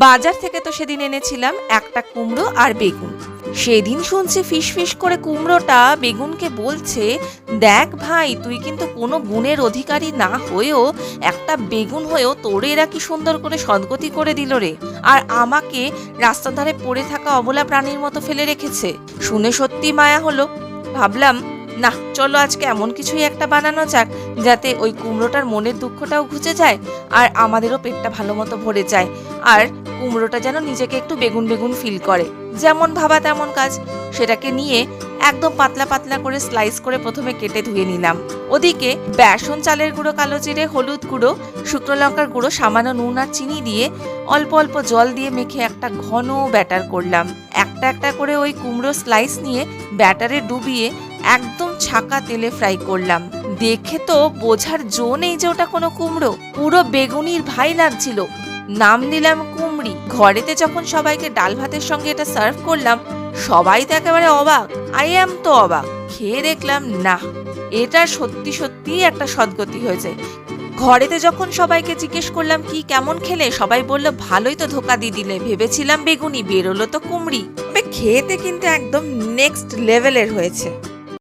বাজার থেকে তো সেদিন এনেছিলাম একটা কুমড়ো আর বেগুন। সেদিন শুনছি ফিস ফিস করে কুমড়োটা বেগুনকে বলছে, দেখ ভাই, তুই কিন্তু কোনো গুণের অধিকারী না হয়েও একটা বেগুন হয়েও তোরে এরা কি সুন্দর করে সদ্গতি করে দিল রে, আর আমাকে রাস্তার ধারে পড়ে থাকা অবলা প্রাণীর মতো ফেলে রেখেছে। শুনে সত্যি মায়া হলো। ভাবলাম, না, চলো আজকে এমন কিছুই একটা বানানো যাক যাতে ওই কুমড়োটার মনের দুঃখটাও ঘুচে যায় আর আমাদেরও পেটটা ভালো মতো ভরে যায়, আর কুমড়োটা যেন নিজেকে একটু বেগুন বেগুন ফিল করে। যেমন ভাবা তেমন কাজ। সেটাকে নিয়ে একদম পাতলা পাতলা করে স্লাইস করে প্রথমে কেটে ধুয়ে নিলাম। ওদিকে বেসন, চালের গুঁড়ো, কালো জিরে, হলুদ গুঁড়ো, শুকনো লঙ্কার গুঁড়ো, সামান্য নুন আর চিনি দিয়ে অল্প অল্প জল দিয়ে মেখে একটা ঘন ব্যাটার করলাম। একটা একটা করে ওই কুমড়ো স্লাইস নিয়ে ব্যাটারে ডুবিয়ে একদম ছাকা তেলে ফ্রাই করলাম। দেখে তো বোঝার জো নেই যে ওটা কোনো কুমড়ো, পুরো বেগুনির ভাই লাগছিল। নাম দিলাম কুমড়ি। ঘরেতে যখন সবাইকে ডাল ভাতের সঙ্গে এটা সার্ভ করলাম, সবাই তো একেবারে অবাক। আই অ্যাম তো অবাক। খেয়ে দেখলাম, না, এটা সত্যি সত্যি একটা সদ্গতি হয়েছে। ঘরেতে যখন সবাইকে জিজ্ঞেস করলাম কি কেমন খেলে, সবাই বলল, ভালোই তো ধোকা দিয়ে দিলে, ভেবেছিলাম বেগুনি, বেরোলো তো কুমড়ি। তবে খেতে কিন্তু একদম নেক্সট লেভেলের হয়েছে।